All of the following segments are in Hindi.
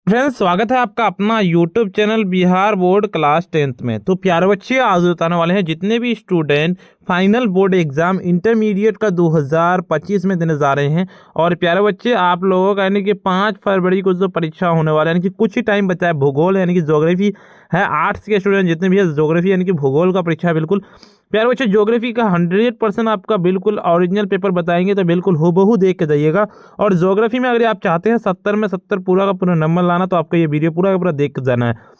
फ्रेंड्स, स्वागत है आपका अपना YouTube channel Bihar board class 10th में। तो प्यारे बच्चे, आज बताने वाले हैं जितने भी student final board exam intermediate का 2025 में देने जा रहे हैं। और प्यारे बच्चे, आप लोगों का यानी कि 5 फरवरी को जो परीक्षा होने वाला है, यानी कि कुछ ही टाइम बचा है। भूगोल यानी कि ज्योग्राफी है, आर्ट्स के स्टूडेंट जितने भी है, ज्योग्राफी यानी कि भूगोल का परीक्षा है। बिल्कुल प्यारे बच्चे, ज्योग्राफी का 100% आपका बिल्कुल ओरिजिनल पेपर बताएंगे, तो बिल्कुल हूबहू देख के जाइएगा। और ज्योग्राफी में अगर आप चाहते हैं 70 में 70 पूरा का पूरा नंबर लाना, तो आपका ये वीडियो पूरा का पूरा देख के जाना है।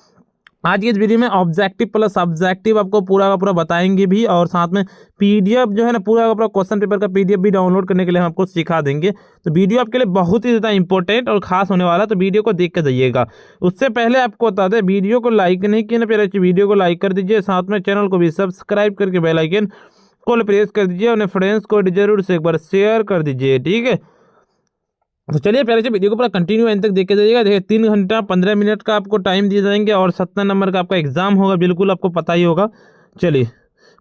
आज की इस वीडियो में ऑब्जेक्टिव प्लस सब्जेक्टिव आपको पूरा का पूरा बताएंगे भी, और साथ में पीडीएफ जो है ना, पूरा का पूरा क्वेश्चन पेपर का पीडीएफ भी डाउनलोड करने के लिए हम आपको सिखा देंगे। तो वीडियो आपके लिए बहुत ही ज़्यादा इंपॉर्टेंट और खास होने वाला है, तो वीडियो को देख के जाइएगा। उससे पहले आपको बता दें, वीडियो को लाइक नहीं किया ना प्यारे, वीडियो को लाइक कर दीजिए, साथ में चैनल को भी सब्सक्राइब करके बेल आइकन को प्रेस कर दीजिए, और फ्रेंड्स को जरूर से एक बार शेयर कर दीजिए, ठीक है। तो चलिए प्यारे से वीडियो को पूरा कंटिन्यू एंड तक देख के जाइएगा। देखिए 3 घंटा 15 मिनट का आपको टाइम दिए जाएंगे, और 70 नंबर का आपका एग्जाम होगा, बिल्कुल आपको पता ही होगा। चलिए,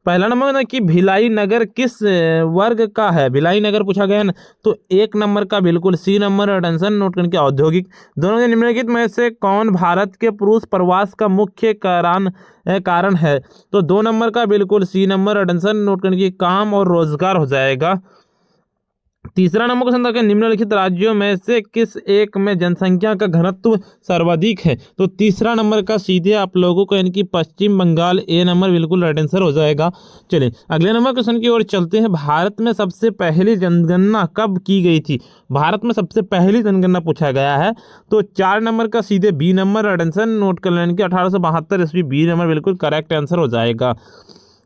पहला नंबर ना कि भिलाई नगर किस वर्ग का है। भिलाई नगर पूछा गया है ना, तो 1 नंबर का बिल्कुल सी नंबर अटेंशन नोट करने के औद्योगिक। दोनों के निम्नलिखित में से कौन भारत के पुरुष प्रवास का मुख्य कारण है। तो 2 नंबर का बिल्कुल सी नंबर अटेंशन नोट करने की काम और रोजगार हो जाएगा। तीसरा नंबर क्वेश्चन था, निम्नलिखित राज्यों में से किस एक में जनसंख्या का घनत्व सर्वाधिक है। तो तीसरा नंबर का सीधे आप लोगों को यानी कि पश्चिम बंगाल, ए नंबर बिल्कुल राइट आंसर हो जाएगा। चलिए अगले नंबर क्वेश्चन की ओर चलते हैं। भारत में सबसे पहली जनगणना कब की गई थी। भारत में सबसे पहली जनगणना पूछा गया है, तो 4 नंबर का सीधे B number right answer note कर लेने की 1872 ईस्वी, बी नंबर बिल्कुल करेक्ट आंसर हो जाएगा।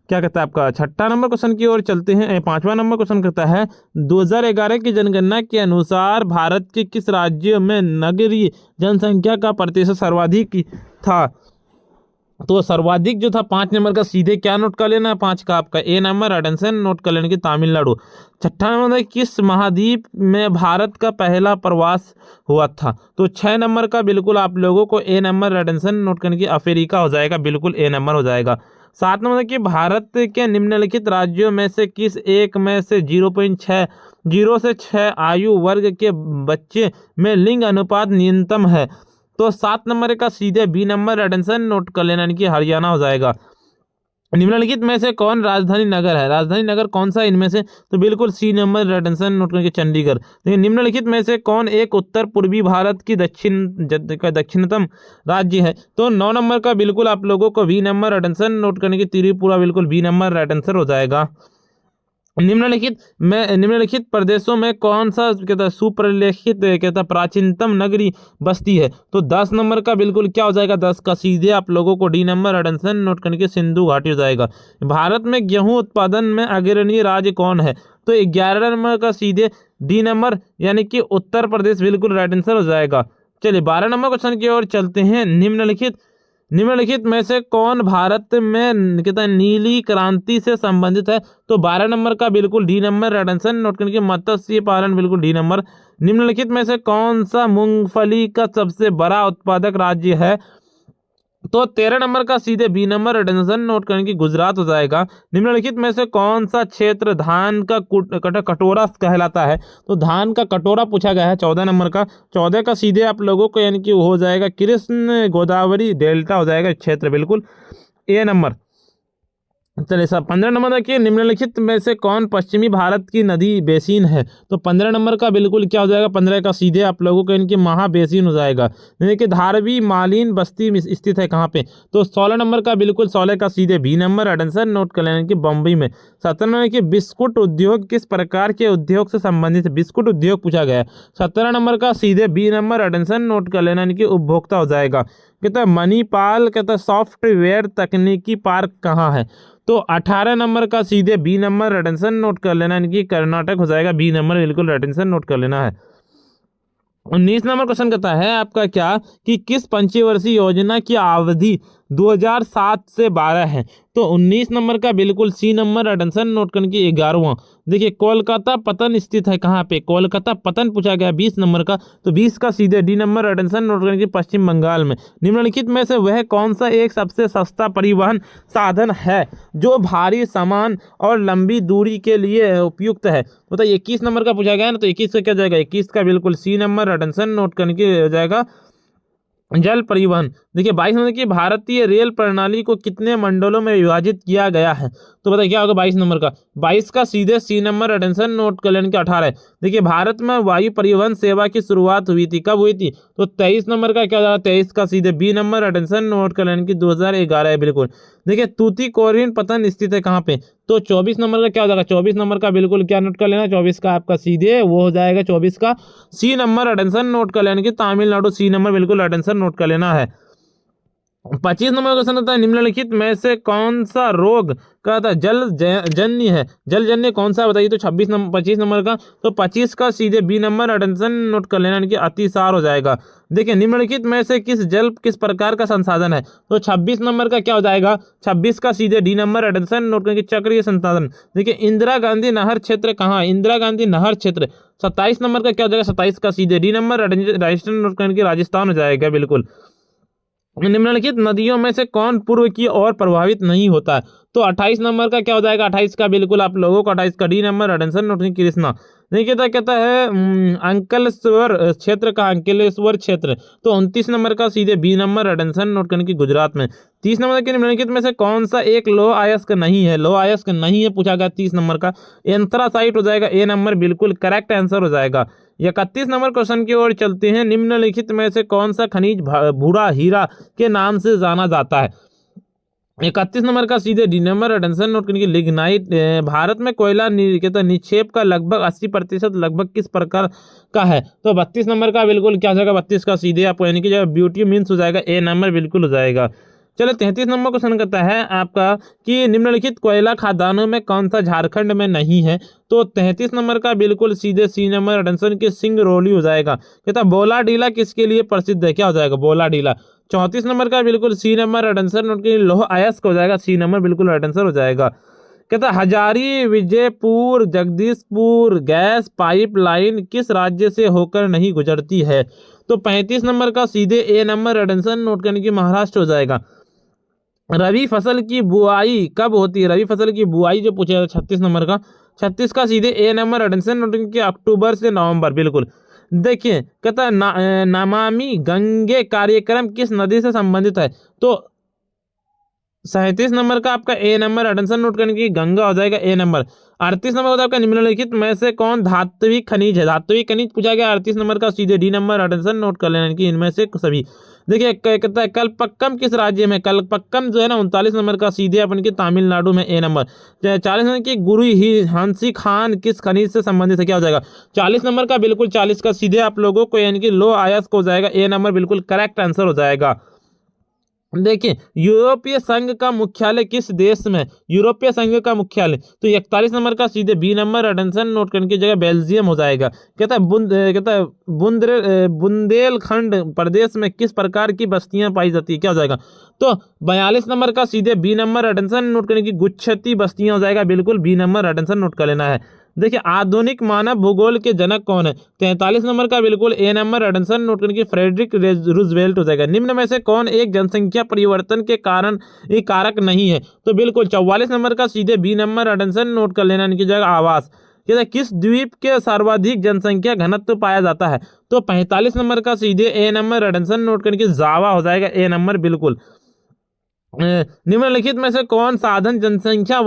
क्या कहता है आपका छठा नंबर क्वेश्चन की ओर चलते हैं। 5वां नंबर क्वेश्चन कहता है 2011 की जनगणना के अनुसार भारत के किस राज्य में नगरीय जनसंख्या का प्रतिशत सर्वाधिक था। तो सर्वाधिक जो था 5 नंबर का सीधे क्या नोट कर लेना है, 5 का आपका ए नंबर अटेंशन नोट कर लेने की तमिलनाडु। छठा नंबर है किस महाद्वीप में भारत का पहला प्रवास हुआ था। तो 6 नंबर का बिल्कुल आप लोगों को ए नंबर अटेंशन नोट करने की अफ्रीका हो जाएगा, बिल्कुल ए नंबर हो जाएगा। 7 नंबर कि भारत के निम्नलिखित राज्यों में से किस एक में से 0.60 से 6 आयु वर्ग के बच्चे में लिंग अनुपात न्यूनतम है। तो 7 नंबर का सीधे बी नंबर अटेंशन नोट कर लेना, यानी कि हरियाणा हो जाएगा। निम्नलिखित में से कौन राजधानी नगर है। राजधानी नगर कौन सा इनमें से, तो बिल्कुल सी नंबर अटेंशन नोट करके चंडीगढ़। लेकिन निम्नलिखित में से कौन एक उत्तर पूर्वी भारत की दक्षिणतम राज्य है। तो 9 नंबर का बिल्कुल आप लोगों को बी नंबर अटेंशन नोट करने की त्रिपुरा, बिल्कुल बी नंबर अटेंशन हो जाएगा। निम्नलिखित प्रदेशों में कौन सा कहता है सुप्रलेखित कहता प्राचीनतम नगरी बस्ती है। तो 10 नंबर का बिल्कुल क्या हो जाएगा, 10 का सीधे आप लोगों को डी नंबर अटेंशन नोट करने के सिंधु घाटी हो जाएगा। भारत में गेहूं उत्पादन में अग्रणी राज्य कौन है। तो 11 नंबर का सीधे डी नंबर यानी कि उत्तर प्रदेश, बिल्कुल राइट आंसर हो जाएगा। चलिए 12 नंबर क्वेश्चन की ओर चलते हैं। निम्नलिखित में से कौन भारत में कहता है नीली क्रांति से संबंधित है। तो 12 नंबर का बिल्कुल डी नंबर अटेंशन नोट करने की मत्स्य पालन, बिल्कुल डी नंबर। निम्नलिखित में से कौन सा मूंगफली का सबसे बड़ा उत्पादक राज्य है। तो 13 नंबर का सीधे बी नंबर अटेंशन नोट करने की गुजरात हो जाएगा। निम्नलिखित में से कौन सा क्षेत्र धान का कटोरा कहलाता है। तो धान का कटोरा पूछा गया है 14 नंबर का। 14 का सीधे आप लोगों को यानी कि हो जाएगा कृष्ण गोदावरी डेल्टा हो जाएगा क्षेत्र, बिल्कुल ए नंबर। चलिए सर 15 नंबर देखिए, निम्नलिखित में से कौन पश्चिमी भारत की नदी बेसिन है। तो 15 नंबर का बिल्कुल क्या हो जाएगा, 15 का सीधे आप लोगों को इनकी महाबेसिन हो जाएगा, यानी कि धारवी मालिन बस्ती में स्थित है कहाँ पे। तो 16 नंबर का बिल्कुल 16 का सीधे बी नंबर अटेंशन नोट कर लेना कि बम्बई में। 17 नंबर की बिस्कुट उद्योग किस प्रकार के उद्योग से संबंधित है। बिस्कुट उद्योग पूछा गया है। 17 नंबर का सीधे बी नंबर अटेंशन नोट कर लेना, यानी कि उपभोक्ता हो जाएगा। कहता है मणिपाल कहता है सॉफ्टवेयर तकनीकी पार्क कहाँ है। तो 18 नंबर का सीधे बी नंबर अटेंशन नोट कर लेना, यानी कि कर्नाटक हो जाएगा, बी नंबर बिल्कुल अटेंशन नोट कर लेना है। 19 नंबर क्वेश्चन कहता है आपका क्या कि किस पंचवर्षीय योजना की अवधि 2007 से 12 है। तो 19 नंबर का बिल्कुल सी नंबर अटेंशन नोट करने की 11वां। देखिए कोलकाता पतन स्थित है कहाँ पे, कोलकाता पतन पूछा गया 20 नंबर का। तो 20 का सीधे डी नंबर अटेंशन नोट करने की पश्चिम बंगाल में। निम्नलिखित में से वह कौन सा एक सबसे सस्ता परिवहन साधन है जो भारी सामान और लंबी दूरी के लिए उपयुक्त है। तो 21 नंबर का पूछा गया ना, तो 21 का क्या जाएगा, 21 का बिल्कुल सी नंबर अटेंशन नोट करने की हो जाएगा जल परिवहन। देखिए 22 नंबर की भारतीय रेल प्रणाली को कितने मंडलों में विभाजित किया गया है? तो बताइए क्या होगा 22 नंबर का? 22 का सीधे सी नंबर अटेंशन नोट कर लेने के 18 है। देखिए भारत में वायु परिवहन सेवा की शुरुआत हुई थी, कब हुई थी? तो 23 नंबर का क्या हो जाएगा? 23 का सीधे बी नंबर अटेंशन नोट कर लेने की 2011 है, बिल्कुल। देखिए तूतीकोरिन पतन स्थित है कहाँ पे? तो 24 नंबर का क्या हो जाएगा? 24 नंबर का बिल्कुल क्या नोट कर लेना? 24 का आपका सीधे वो हो जाएगा 24 का सी नंबर अटेंशन नोट कर लेने की तमिलनाडु, सी नंबर बिल्कुल अटेंशन नोट कर लेना है। 25 नंबर क्वेश्चन होता है निम्नलिखित में से कौन सा रोग का था जन्य है? जलजन्य कौन सा बताइए? तो 25 नंबर का, तो 25 का सीधे बी नंबर अटेंशन नोट कर लेना, यानी कि अतिसार हो जाएगा। देखिए निम्नलिखित में से किस प्रकार का संसाधन है? तो 26 नंबर का क्या हो जाएगा? 26 का सीधे डी नंबर अटेंशन नोट करके चक्रीय संसाधन। देखिए इंदिरा गांधी नहर क्षेत्र कहाँ? इंदिरा गांधी नहर क्षेत्र 27 नंबर का क्या हो जाएगा? 27 का सीधे डी नंबर राजस्थान नोट करके राजस्थान हो जाएगा, बिल्कुल। निम्नलिखित नदियों में से कौन पूर्व की ओर प्रभावित नहीं होता है? तो 28 नंबर का क्या हो जाएगा? 28 का बिल्कुल आप लोगों को 28 का D number attention note Krishna. देखिए क्या कहता है अंकलेश्वर क्षेत्र का, अंकलेश्वर क्षेत्र। तो 29 नंबर का सीधे बी नंबर अटेंशन नोट करने की गुजरात में। 30 नंबर के निम्नलिखित में से कौन सा एक लौह अयस्क नहीं है? लौह अयस्क नहीं है पूछा गया 30 नंबर का। एंथ्रासाइट हो जाएगा, ए नंबर बिल्कुल करेक्ट आंसर हो जाएगा। 31 नंबर क्वेश्चन की ओर चलते हैं। निम्नलिखित में से कौन सा खनिज भूरा हीरा के नाम से जाना जाता है? 31 नंबर का सीधे डी नंबर अटेंशन नोट करने की लिग्नाइट। भारत में कोयला निक्षेप का लगभग 80% लगभग किस प्रकार का है? तो 32 नंबर का बिल्कुल क्या हो जाएगा? 32 का सीधे आपको यानी कि ब्यूटी मीन्स हो जाएगा, ए नंबर बिल्कुल हो जाएगा। चलो 33 नंबर क्वेश्चन करता है आपका कि निम्नलिखित कोयला खदानों में कौन सा झारखंड में नहीं है? तो 33 नंबर का बिल्कुल सीधे सी नंबर अटेंशन की सिंगरौली हो जाएगा। कहता बोला डीला किसके लिए प्रसिद्ध है? क्या हो जाएगा? बोला डीला। 34 नंबर का बिल्कुल सी नंबर अटेंशन नोट की लोह अयस्क हो जाएगा, सी नंबर बिल्कुल अटेंशन हो जाएगा। कहता हजारी विजयपुर जगदीशपुर गैस पाइपलाइन किस राज्य से होकर नहीं गुजरती है? तो 35 नंबर का सीधे ए नंबर अटेंशन नोट करने की महाराष्ट्र हो जाएगा। रबी फसल की बुआई कब होती है? रबी फसल की बुआई जो पूछा 36 नंबर का, 36 का सीधे ए नंबर एडिशन नोटिंग के अक्टूबर से नवंबर, बिल्कुल। देखिए कहता है नमामि गंगे कार्यक्रम किस नदी से संबंधित है? तो 37 नंबर का आपका ए नंबर अटेंशन नोट करने की गंगा हो जाएगा, ए नंबर। 38 नंबर होता है आपका निम्नलिखित में से कौन धात्विक खनिज है? धात्विक खनिज पूछा गया 38 नंबर का, सीधे डी नंबर अटेंशन नोट कर लेना कि इनमें से सभी। देखिए कहता है कलपक्कम किस राज्य में? कलपक्कम जो है ना 39 नंबर का सीधे अपन की तमिलनाडु में, ए नंबर। 40 नंबर की गुरु ही हंसी खान किस खनिज से संबंधित है? क्या हो जाएगा? 40 नंबर का बिल्कुल 40 का सीधे आप लोगों को यानी कि लो अयस्क हो जाएगा, ए नंबर बिल्कुल करेक्ट आंसर हो जाएगा। देखिए यूरोपीय संघ का मुख्यालय किस देश में? यूरोपीय संघ का मुख्यालय, तो 41 नंबर का सीधे बी नंबर अटेंशन नोट करने की जगह बेल्जियम हो जाएगा। कहता है बुंदेलखंड प्रदेश में किस प्रकार की बस्तियां पाई जाती है? क्या हो जाएगा? तो 42 नंबर का सीधे बी नंबर अटेंशन नोट करने की गुच्छती बस्तियां हो जाएगा, बिल्कुल बी नंबर अटेंशन नोट कर लेना है। देखिए आधुनिक मानव भूगोल के जनक कौन है? 43 नंबर का बिल्कुल ए नंबर एडमसन नोट करके फ्रेडरिक रूजवेल्ट हो जाएगा। निम्न में से कौन एक जनसंख्या परिवर्तन के कारण एक कारक नहीं है? तो बिल्कुल 44 नंबर का सीधे बी नंबर एडमसन नोट कर लेना की जाएगा आवास। किस द्वीप के सर्वाधिक जनसंख्या घनत्व पाया जाता है? तो 45 नंबर का सीधे ए नंबर एडमसन नोट करके जावा हो जाएगा, ए नंबर बिल्कुल। निम्नलिखित में से कौन साधन जनसंख्या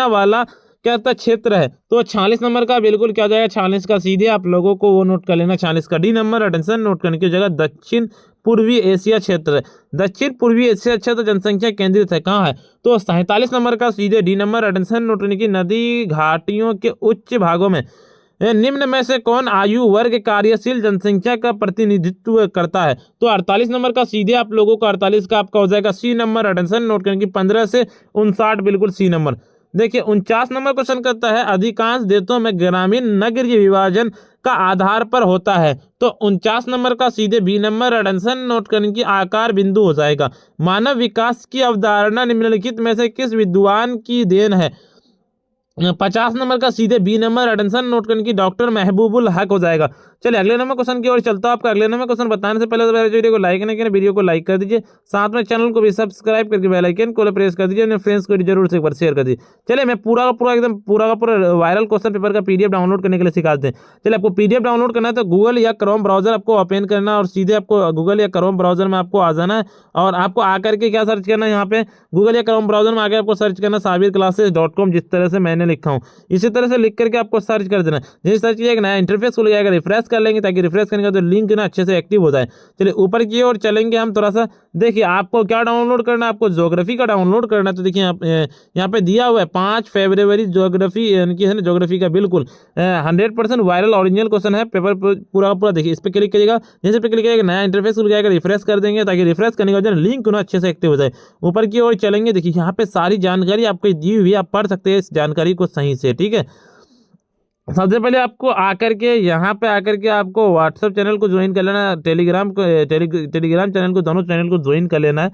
वाला क्या होता है क्षेत्र है? तो 46 नंबर का बिल्कुल क्या हो जाएगा? 46 का सीधे आप लोगों को वो नोट कर लेना, 46 का डी नंबर अटेंशन नोट करने की जगह दक्षिण पूर्वी एशिया क्षेत्र है। दक्षिण पूर्वी एशिया क्षेत्र जनसंख्या केंद्रित है, कहाँ है? तो 47 नंबर का सीधे डी नंबर अटेंशन नोट करने की नदी घाटियों के उच्च भागों में। निम्न में से कौन आयु वर्ग कार्यशील जनसंख्या का प्रतिनिधित्व करता है? तो 48 नंबर का सीधे आप लोगों को 48 का आपका हो जाएगा सी नंबर अटेंशन नोट करने की 15 से 59, बिल्कुल सी नंबर। देखिए 49 नंबर क्वेश्चन करता है अधिकांश देशों में ग्रामीण नगरीय विभाजन का आधार पर होता है। तो 49 नंबर का सीधे बी नंबर एडेंशन नोट करने की आकार बिंदु हो जाएगा। मानव विकास की अवधारणा निम्नलिखित में से किस विद्वान की देन है? 50 नंबर का सीधे बी नंबर अटेंशन नोट करने की डॉक्टर महबूबुल हक हो जाएगा। चलिए अगले नंबर क्वेश्चन की ओर चलता हूं। आपका अगले नंबर क्वेश्चन बताने से पहले तो मेरे वीडियो को लाइक नहीं करें, वीडियो को लाइक कर दीजिए, साथ में चैनल को भी सब्सक्राइब करके बेल आइकन को प्रेस कर दीजिए, अपने फ्रेंड्स को जरूर से एक बार शेयर कर दीजिए। चलिए मैं पूरा का पूरा एकदम पूरा का पूरा वायरल क्वेश्चन पेपर का पीडीएफ डाउनलोड करने के लिए सिखा दें। चलिए आपको पीडीएफ डाउनलोड करना है तो गूगल या क्रोम ब्राउजर आपको ओपन करना है और सीधे आपको गूगल या क्रोम ब्राउजर में आपको आ जाना है और आपको आकर के क्या सर्च करना है, यहाँ पे गूगल या क्रोम ब्राउजर में आकर आपको सर्च करना sabirclasses.com, जिस तरह से मैंने लिखा हूँ इसी तरह से लिख करके आपको सर्च कर देना। जैसे सर्च किया एक नया इंटरफेस खुल जाएगा, रिफ्रेश कर लेंगे ताकि रिफ्रेश करने का तो लिंक ना अच्छे से एक्टिव हो जाए। चलिए ऊपर की ओर चलेंगे हम थोड़ा सा। देखिए आपको क्या डाउनलोड करना है, आपको ज्योग्राफी का डाउनलोड करना है। तो देखिए यहाँ पे दिया हुआ है 5 फरवरी ज्योग्राफी, यानी कि है ना ज्योग्राफी का बिल्कुल 100% वायरल ओरिजिनल क्वेश्चन है पेपर पूरा पूरा। देखिए इस पर क्लिक करिएगा, जैसे पे क्लिक करिएगा नया इंटरफेस खुल जाएगा, रिफ्रेश कर देंगे ताकि रिफ्रेश करने के बाद लिंक ना अच्छे से एक्टिव हो जाए। ऊपर की ओर चलेंगे, देखिए यहाँ पे सारी जानकारी आपको दी हुई है, आप पढ़ सकते हैं इस जानकारी को सही से, ठीक है। सबसे पहले आपको आकर के यहाँ पे आकर के आपको व्हाट्सएप चैनल को ज्वाइन कर लेना है, टेलीग्राम चैनल को, दोनों चैनल को ज्वाइन कर लेना है,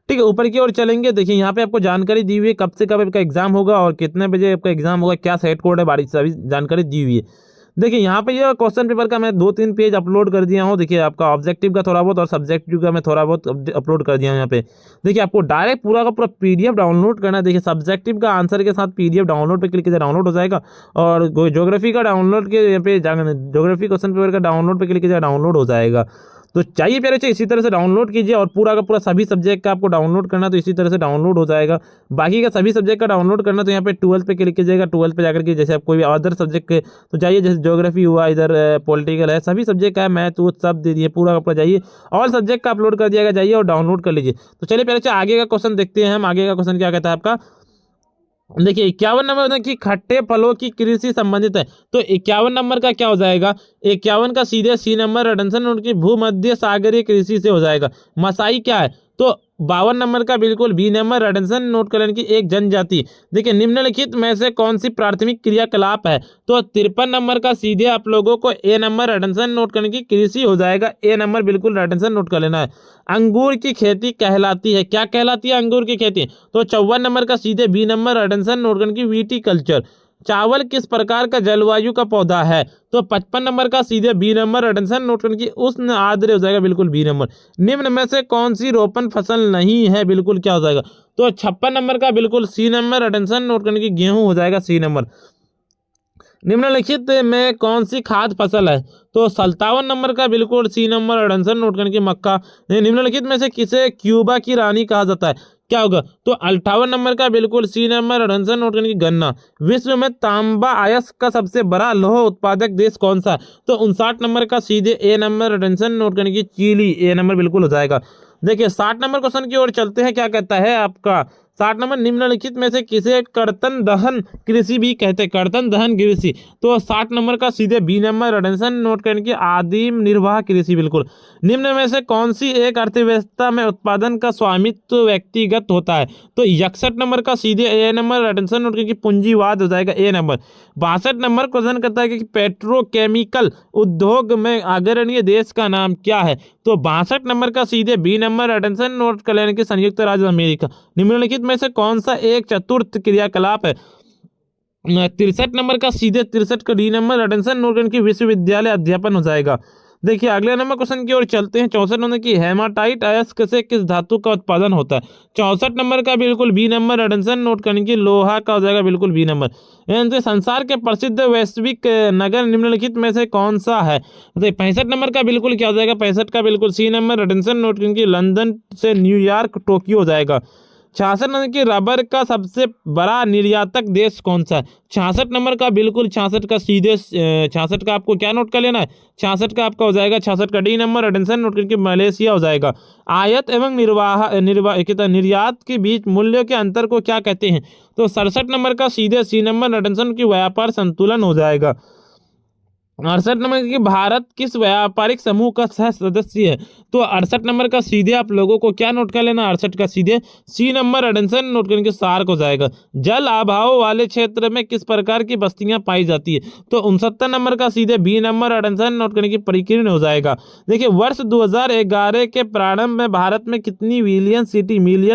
ठीक है। ऊपर की ओर चलेंगे, देखिए यहाँ पे आपको जानकारी दी हुई है कब से कब आपका एग्जाम होगा और कितने बजे आपका एग्जाम होगा, क्या सेट कोड है, बारी सभी जानकारी दी हुई है। देखिए यहाँ पे ये क्वेश्चन पेपर का मैं 2-3 पेज अपलोड कर दिया हूँ। देखिए आपका ऑब्जेक्टिव का थोड़ा बहुत और सब्जेक्टिव का मैं थोड़ा बहुत अपलोड कर दिया हूँ यहाँ पे। देखिए आपको डायरेक्ट पूरा का पूरा पीडीएफ डाउनलोड करना है। देखिए सब्जेक्टिव का आंसर के साथ पीडीएफ डाउनलोड पे क्लिक कीजिए, डाउनलोड हो जाएगा। और ज्योग्राफी का डाउनलोड के यहाँ पे ज्योग्राफी क्वेश्चन पेपर का डाउनलोड पे क्लिक कीजिए, डाउनलोड हो जाएगा। तो चाहिए प्यारे बच्चे इसी तरह से डाउनलोड कीजिए और पूरा का पूरा सभी सब्जेक्ट का आपको डाउनलोड करना तो इसी तरह से डाउनलोड हो जाएगा। बाकी का सभी सब्जेक्ट का डाउनलोड करना तो यहाँ पे 12 पे क्लिक कीजिएगा, 12 पे जाकर के जैसे आप कोई भी अदर सब्जेक्ट के तो जाइए, जैसे ज्योग्राफी हुआ, इधर पॉलिटिकल है, सभी सब्जेक्ट का है, मैथ वो सब दे दिए, पूरा का पूरा जाइए और सब्जेक्ट का अपलोड कर दिया जाइए और डाउनलोड कर लीजिए। तो चलिए प्यारे बच्चे आगे का क्वेश्चन देखते हैं हम। आगे का क्वेश्चन क्या कहता है आपका, देखिए 51 नंबर होता है कि खट्टे फलों की कृषि संबंधित है। तो 51 नंबर का क्या हो जाएगा, 51 का सीधे सी नंबर अटेंशन उनकी भूमध्य सागरीय कृषि से हो जाएगा। मसाई क्या है, तो 52 नंबर का बिल्कुल बी नंबर अटेंशन नोट करने की एक जनजाति। देखिए निम्नलिखित में से कौन सी प्राथमिक क्रियाकलाप है, तो 53 नंबर का सीधे आप लोगों को ए नंबर अटेंशन नोट करने की कृषि हो जाएगा, ए नंबर बिल्कुल अटेंशन नोट कर लेना है। अंगूर की खेती कहलाती है, क्या कहलाती है अंगूर की खेती, तो 54 नंबर का सीधे बी नंबर अटेंशन नोट करने की वीटी कल्चर। चावल किस प्रकार का जलवायु का पौधा है, तो 55 नंबर का सीधे बी नंबर अटेंशन नोट करने की उष्ण आर्द्र हो जाएगा, बिल्कुल बी नंबर। निम्न में से कौन सी रोपण फसल नहीं है, बिल्कुल क्या हो जाएगा, तो 56 नंबर का बिल्कुल सी नंबर अटेंशन नोट करने की गेहूं हो जाएगा, सी नंबर। निम्नलिखित में कौन सी खाद्य फसल है, तो 57 नंबर का बिल्कुल सी नंबर अटेंशन नोट करने की मक्का। निम्नलिखित में से किसे क्यूबा की रानी कहा जाता है, क्या होगा, तो 58 नंबर का बिल्कुल सी नंबर अटेंशन नोट करने की गन्ना। विश्व में तांबा अयस्क का सबसे बड़ा लौह उत्पादक देश कौन सा है, तो 59 नंबर का सीधे ए नंबर अटेंशन नोट करने की चिली, ए नंबर बिल्कुल हो जाएगा। देखिए 60 नंबर क्वेश्चन की ओर चलते हैं, क्या कहता है आपका 60 नंबर, निम्नलिखित में से किसे कर्तन दहन कृषि भी कहते हैं, कर्तन दहन कृषि। तो 60 नंबर का सीधे बी नंबर अटेंशन नोट करने की आदिम निर्वाह कृषि, बिल्कुल। निम्न में से कौन सी एक अर्थव्यवस्था में उत्पादन का स्वामित्व व्यक्तिगत होता है, तो 61 नंबर का सीधे ए नंबर अटेंशन नोट करने की पूंजीवाद हो जाएगा, ए नंबर। 62 नंबर क्वेश्चन करता है कि पेट्रोकेमिकल उद्योग में अग्रणी देश का नाम क्या है, तो 62 नंबर का सीधे बी नंबर अटेंशन नोट कर लेने की संयुक्त राज्य अमेरिका। निम्नलिखित में से कौन सा एक चतुर्थ क्रियाकलाप है, 63 नंबर का सीधे 63 का डी नंबर अटेंशन नोट करने की विश्वविद्यालय अध्यापन हो जाएगा। देखिए अगले नंबर क्वेश्चन की ओर चलते हैं। 64 नंबर की हेमाटाइट अयस्क से किस धातु का उत्पादन होता है, 64 नंबर का बिल्कुल बी नंबर अटेंशन नोट करने की लोहा का हो जाएगा, बिल्कुल बी नंबर। यानी संसार के प्रसिद्ध वैश्विक नगर निम्नलिखित में से कौन सा है, तो 65 नंबर का बिल्कुल क्या हो जाएगा, 65 का बिल्कुल सी नंबर अटेंशन नोट करने की लंदन से न्यूयॉर्क टोक्यो हो जाएगा। 66 नंबर की रबर का सबसे बड़ा निर्यातक देश कौन सा है, 66 नंबर का बिल्कुल 66 का सीधे 66 का आपको क्या नोट कर लेना है, 66 का आपका हो जाएगा 66 का डी नंबर अटेंशन नोट करके मलेशिया हो जाएगा। आयात एवं निर्यात के बीच मूल्य के अंतर को क्या कहते हैं, तो 67 नंबर का सीधे सी नंबर अटेंशन की व्यापार संतुलन हो जाएगा। 68 नंबर की भारत किस व्यापारिक समूह का सह सदस्य है? तो 68 नंबर का सीधे आप लोगों को क्या नोट कर लेना, 68 का सीधे सी नंबर एडेंसन नोट करने के सार को जाएगा। जल अभाव वाले क्षेत्र में किस प्रकार की बस्तियां पाई जाती है? तो 69 नंबर का सीधे बी नंबर एडेंसन नोट करने की परिकीर्ण हो जाएगा। देखिए वर्ष 2011 के प्रारंभ में भारत में कितनी मिलियन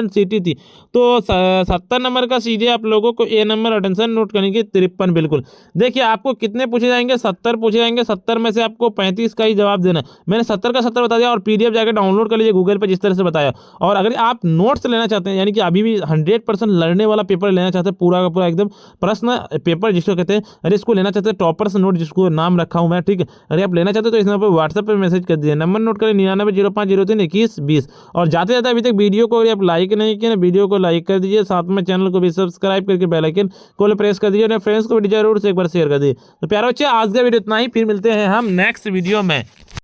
सिटी थी? तो 70 नंबर का सीधे आप लोगों को ए नंबर एडेंसन नोट करने की 53 बिल्कुल। देखिए आपको कितने पूछे जाएंगे, 70 पूछे जाएंगे, 70 में से आपको 35 का ही जवाब देना है। मैंने 70 का 70 बता दिया और पीडीएफ जाकर डाउनलोड कर लीजिए गूगल पे जिस तरह से बताया। और अगर आप नोट्स लेना चाहते हैं यानी कि अभी भी 100% लड़ने वाला पेपर लेना चाहते हैं, पूरा का पूरा एकदम प्रश्न पेपर जिसको कहते हैं, अरे इसको लेना चाहते हैं टॉपर्स नोट जिसको नाम रखा हूं मैं, ठीक है, अरे आप लेना चाहते हैं तो इस नंबर पर व्हाट्सएप पर मैसेज कर दीजिए। नंबर नोट करें 9905032120। और जाते जाते अभी तक वीडियो को अगर आप लाइक नहीं किए ना, वीडियो को लाइक कर दीजिए, साथ में चैनल को भी सब्सक्राइब करके बेल आइकन को प्रेस कर दीजिए और फ्रेंड्स को भी जरूर से एक बार शेयर कर दीजिए। तो प्यारे बच्चे आज का वीडियो इतना ही, फिर मिलते हैं हम नेक्स्ट वीडियो में।